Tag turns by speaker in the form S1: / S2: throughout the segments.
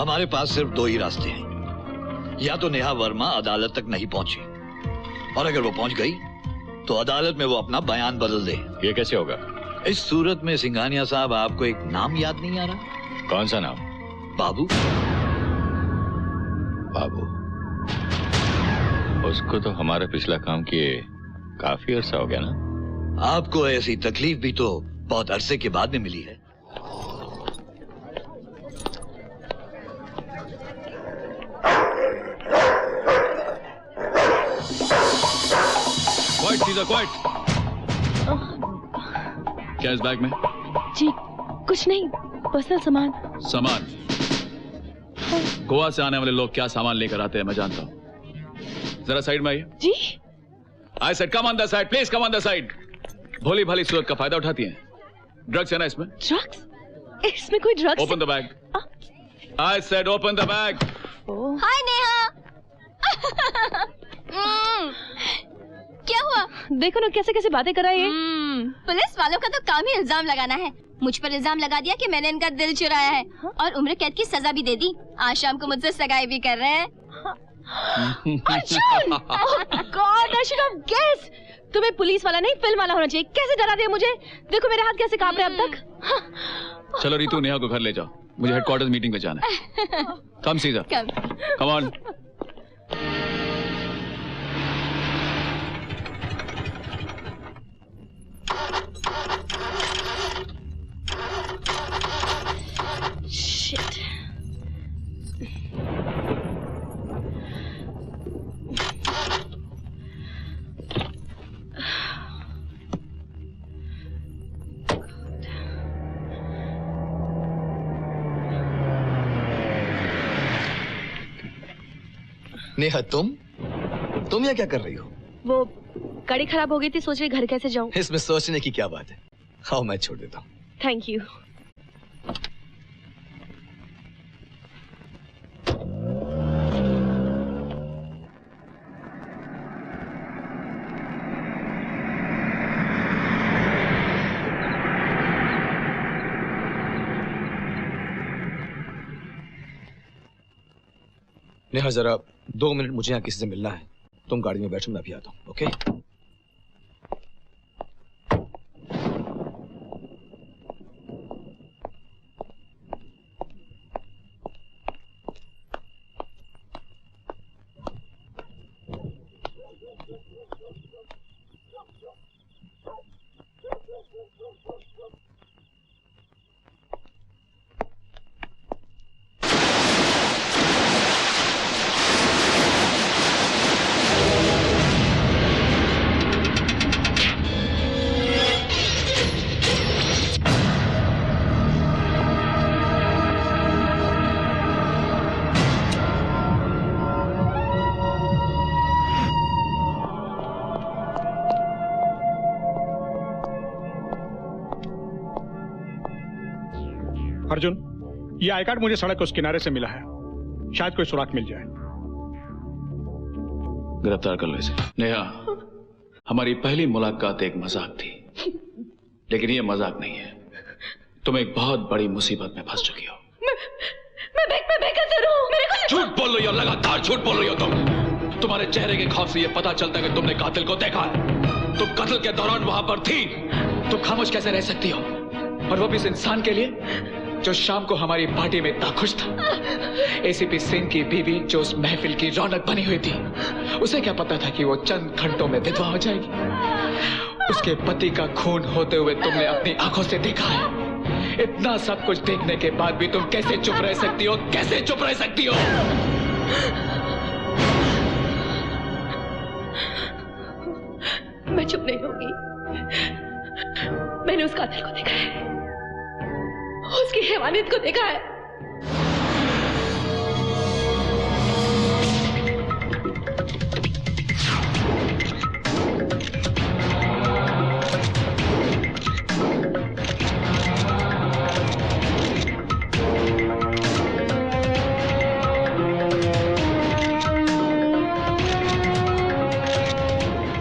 S1: हमारे पास सिर्फ दो ही रास्ते हैं। या तो नेहा वर्मा अदालत तक नहीं पहुंची, और अगर वो पहुंच गई तो अदालत में वो अपना बयान बदल दे।
S2: ये कैसे होगा?
S1: इस सूरत में सिंघानिया साहब आपको एक नाम याद नहीं आ रहा?
S2: कौन सा नाम?
S1: बाबू।
S2: बाबू? उसको तो हमारा पिछला काम किए काफी अरसा हो गया ना।
S1: आपको ऐसी तकलीफ भी तो बहुत अरसे के बाद में मिली है।
S3: क्वाइट सीधा क्वाइट। क्या इस बैग में?
S4: जी कुछ नहीं, पर्सनल सामान।
S3: सामान? गोवा से आने वाले लोग क्या सामान लेकर आते हैं मैं जानता हूँ। जरा साइड में आइए।
S4: जी।
S3: I said come on the side, please come on the side. भोली भाली सूरत का फायदा उठाती हैं। ड्रग्स है ना इसमें?
S4: ड्रग्स? इसमें कोई drugs?
S3: Open the bag. I said open the bag.
S5: Hi Neha. क्या हुआ?
S4: देखो ना कैसे कैसे बातें कर रहा है ये।
S5: पुलिस वालों का तो काम ही इल्जाम लगाना है। मुझ पर इल्जाम लगा दिया कि मैंने इनका दिल चुराया है और उम्र कैद की सजा भी दे दी। आज शाम को मुझसे सगाई भी कर रहे हैं।
S4: Arjun! Oh God, I should have guessed. तुम्हें पुलिस वाला नहीं फिल्म वाला होना चाहिए। कैसे डरा दिया मुझे। देखो मेरे हाथ कैसे कांप रहे अब तक।
S3: चलो रितु, नेहा को घर ले जाओ, मुझे हेडक्वार्टर्स मीटिंग में जाना है। कम सीधा। Come on.
S4: Shit.
S6: नेहा तुम यहाँ क्या कर रही हो?
S4: वो गाड़ी खराब हो गई थी, सोच रही घर कैसे जाऊं।
S6: इसमें सोचने की क्या बात है। आओ मैं छोड़ देता हूँ।
S4: Thank you.
S6: नेहा जरा 2 मिनट मुझे यहाँ किसी से मिलना है। तुम गाड़ी में बैठो, मैं भी आता हूँ। ओके?
S7: अर्जुन, ये आई कार्ड मुझे सड़क के उस किनारे से मिला है। शायद कोई सुराग मिल जाए।
S3: गिरफ्तार कर लो इसे। नेहा, हमारी पहली मुलाकात एक मजाक थी, लेकिन ये मजाक नहीं है। तुम एक बहुत बड़ी मुसीबत में फंस चुकी हो।
S4: मैं बेकसूर हूँ।
S3: झूठ बोल रही हो, लगातार झूठ बोल रही हो तुम। तुम्हारे चेहरे के खौफ से ये पता चलता है कि तुमने कातिल को देखा। तुम कत्ल के दौरान वहां पर थी। तुम खामोश कैसे रह सकती हो, और वो भी इस इंसान के लिए जो शाम को हमारी पार्टी में इतना खुश था। एसीपी सिंह की बीवी जो उस महफिल की रौनक बनी हुई थी, उसे क्या पता था कि वो चंद घंटों में विधवा हो जाएगी। उसके पति का खून होते हुए तुमने अपनी आंखों से देखा है। इतना सब कुछ देखने के बाद भी तुम कैसे चुप रह सकती हो? कैसे चुप रह सकती हो?
S4: मैं चुप नहीं होगी। मैंने उस कातिल को देखा है, उसकी हैवानियत को देखा है।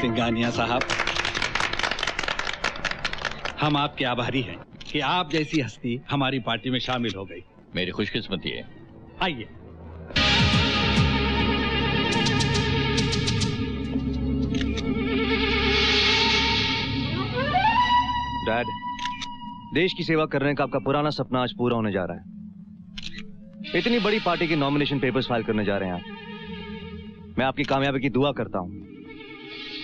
S8: सिंघानिया साहब, हम आपके आभारी हैं कि आप जैसी हस्ती हमारी पार्टी में शामिल हो गई।
S2: मेरी खुशकिस्मती है।
S8: आइए।
S9: डैड, देश की सेवा करने का आपका पुराना सपना आज पूरा होने जा रहा है। इतनी बड़ी पार्टी के नॉमिनेशन पेपर्स फाइल करने जा रहे हैं आप। मैं आपकी कामयाबी की दुआ करता हूं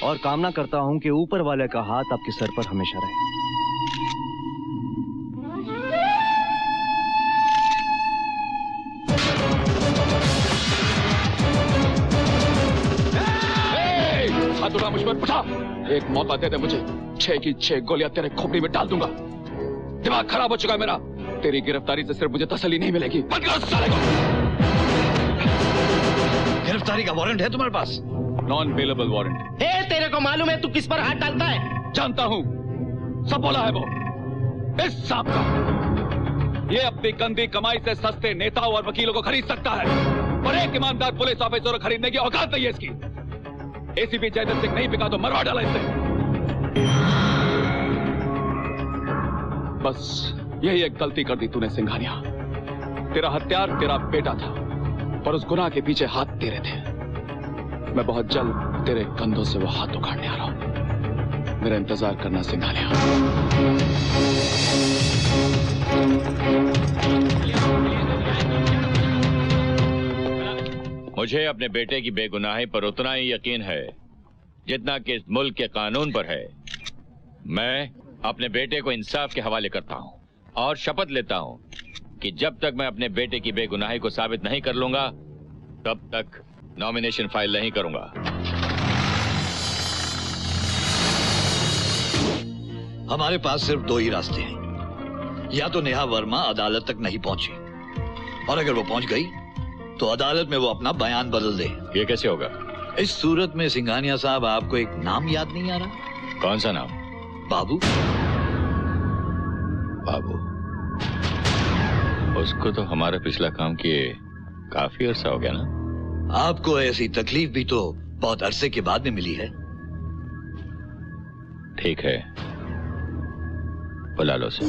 S9: और कामना करता हूं कि ऊपर वाले का हाथ आपके सर पर हमेशा रहे।
S3: हाथ उठा मुझ पर, उठा। एक मौका दे दे मुझे, 6 की 6 गोलियां तेरे खोपड़ी में डाल दूंगा। दिमाग खराब हो चुका है मेरा। तेरी गिरफ्तारी से सिर्फ मुझे तसल्ली नहीं मिलेगी। पकड़ो साले को।
S1: गिरफ्तारी का वारंट है तुम्हारे पास?
S3: Non bailable warrant.
S10: तेरे को मालूम है तू किस पर हाथ डालता है?
S3: जानता हूं, सब बोला है वो। इस सांप का। ये अपनी गंदी कमाई से सस्ते नेताओं और वकीलों को खरीद सकता है, और एक ईमानदार पुलिस ऑफिसर को खरीदने की औकात नहीं है इसकी। एसीपी जयदत्त सिंह नहीं बिका तो मरवा डाला इसे। बस यही एक गलती कर दी तूने सिंघानिया। तेरा हत्यार तेरा बेटा था, पर उस गुनाह के पीछे हाथ तेरे थे। मैं बहुत जल्द तेरे कंधों से वो हाथ उखाड़ने आ रहा हूं। मेरा इंतजार करना सिंघानिया।
S2: मुझे अपने बेटे की बेगुनाही पर उतना ही यकीन है जितना कि इस मुल्क के कानून पर है। मैं अपने बेटे को इंसाफ के हवाले करता हूं और शपथ लेता हूं कि जब तक मैं अपने बेटे की बेगुनाही को साबित नहीं कर लूंगा तब तक नॉमिनेशन फाइल नहीं करूंगा।
S1: हमारे पास सिर्फ 2 ही रास्ते हैं। या तो नेहा वर्मा अदालत तक नहीं पहुंची, और अगर वो पहुंच गई तो अदालत में वो अपना बयान बदल दे।
S2: ये कैसे होगा?
S1: इस सूरत में सिंघानिया साहब आपको एक नाम याद नहीं आ रहा?
S2: कौन सा नाम?
S1: बाबू।
S2: बाबू? उसको तो हमारा पिछला काम किए काफी अरसा हो गया ना।
S1: आपको ऐसी तकलीफ भी तो बहुत अरसे के बाद में मिली है।
S2: ठीक है, बुला लो उसे।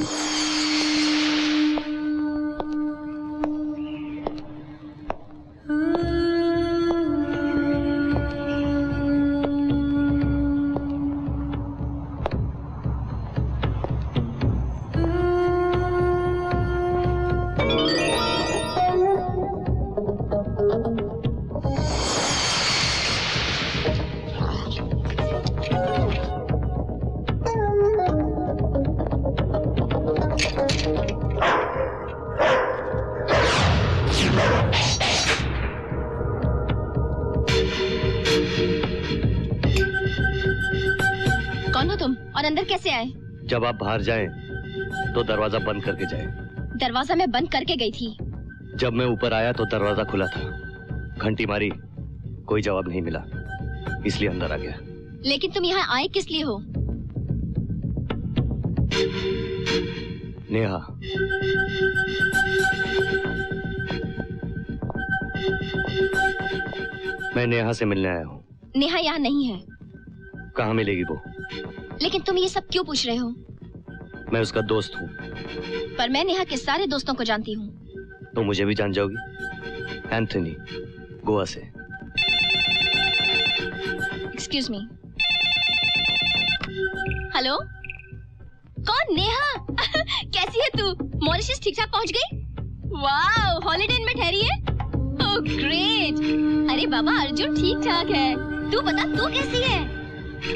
S5: कौन हो तुम और अंदर कैसे आए?
S9: जब आप बाहर जाएं तो दरवाजा बंद करके जाएं।
S5: दरवाजा मैं बंद करके गई थी।
S9: जब मैं ऊपर आया तो दरवाजा खुला था। घंटी मारी, कोई जवाब नहीं मिला, इसलिए अंदर आ गया।
S5: लेकिन तुम यहाँ आए किस लिए हो?
S9: नेहा, मैं नेहा से मिलने आया हूँ।
S5: नेहा यहाँ नहीं है।
S9: कहाँ मिलेगी वो?
S5: लेकिन तुम ये सब क्यों पूछ रहे हो?
S9: मैं उसका दोस्त हूँ।
S5: पर मैं नेहा के सारे दोस्तों को जानती हूँ।
S9: तो मुझे भी जान जाओगी? एंथनी, गोवा से।
S5: Excuse me. हेलो, कौन? नेहा। कैसी है तू? मॉरिशस ठीक ठाक पहुँच गई? वाओ, हॉलिडे में ठहरी है? Oh great. अरे बाबा, अर्जुन ठीक ठाक है। तू बता, तू कैसी है?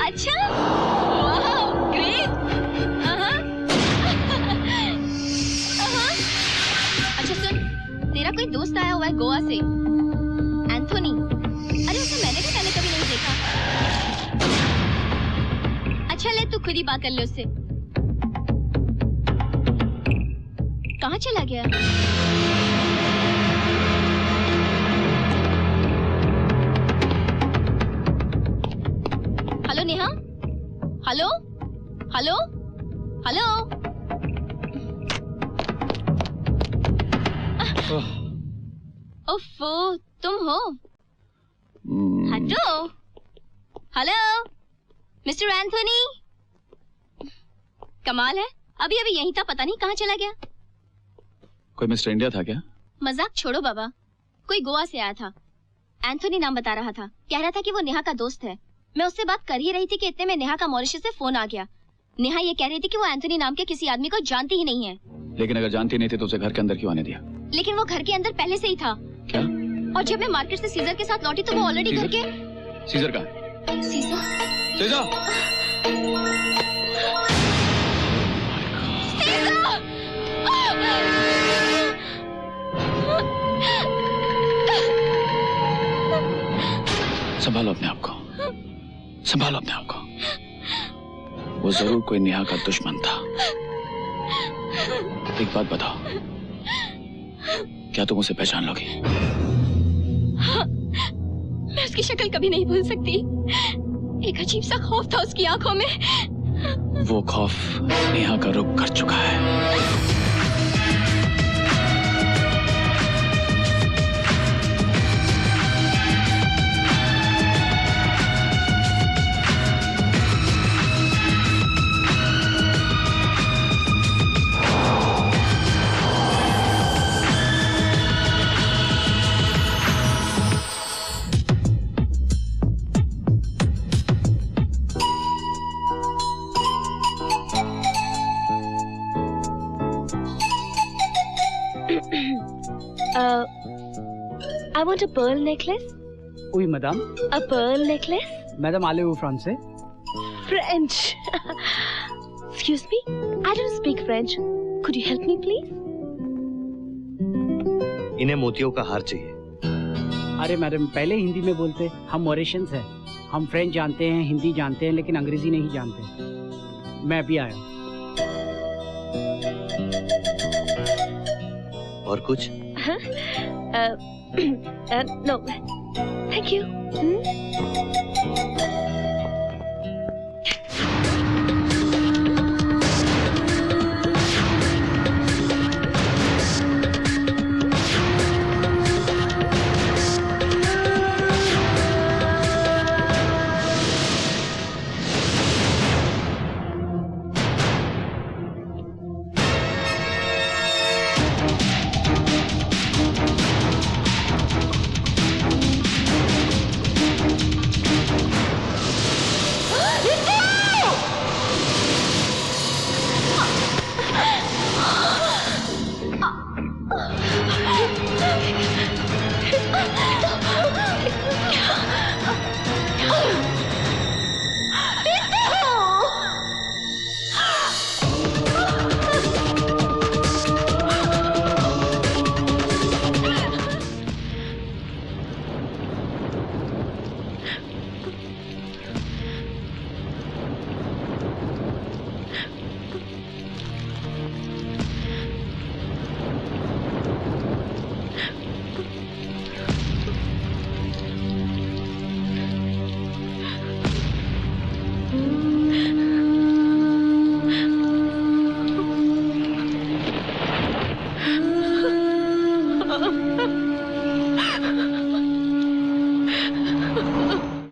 S5: अच्छा, वाओ ग्रेट। अच्छा सुन, तेरा कोई दोस्त आया हुआ है गोवा से, एंथोनी। अरे उसे मैंने भी पहले कभी नहीं देखा। अच्छा ले, तू खुद ही बात कर ले उससे। कहाँ चला गया? Hello Neha. Hello hello hello. ओफो, तुम हो? हटो। Hello mister Anthony. कमाल है, अभी अभी यहीं था, पता नहीं कहाँ चला गया।
S3: कोई मिस्टर इंडिया था क्या?
S5: मजाक छोड़ो बाबा, कोई गोवा से आया था। एंथोनी नाम बता रहा था। कह रहा था कि वो नेहा का दोस्त है। मैं उससे बात कर ही रही थी कि इतने में नेहा का मॉरिशस से फोन आ गया। नेहा ये कह रही थी कि वो एंथोनी नाम के किसी आदमी को जानती ही नहीं है।
S3: लेकिन अगर जानती नहीं थी तो उसे घर के अंदर क्यों आने दिया?
S5: लेकिन वो घर के अंदर पहले से ही था।
S3: क्या?
S5: और जब मैं मार्केट से सीजर के साथ लौटी तो वो ऑलरेडी घर के।
S3: सीजर कहाँ?
S5: सीजर?
S3: सीजर! संभालो अपने आप को, संभालो अपने आप को। वो जरूर कोई नेहा का दुश्मन था। एक बात बताओ, क्या तुम उसे पहचान लोगी?
S5: हाँ, मैं उसकी शक्ल कभी नहीं भूल सकती। एक अजीब सा खौफ था उसकी आंखों में।
S3: वो खौफ नेहा का रुख कर चुका है।
S4: I want a pearl necklace.
S11: Oui, madame.
S4: A pearl necklace?
S11: Madame, allez-vous français?
S4: French. Excuse me? I don't speak French. Could you help me, please?
S9: इन्हें मोतियों का हार चाहिए।
S11: अरे मैडम, पहले हिंदी में बोलते। हम मॉरिशस हैं। हम फ्रेंच जानते हैं, हिंदी जानते हैं, लेकिन अंग्रेजी नहीं जानते। मैं अभी आया।
S9: और कुछ?
S4: No. Thank you.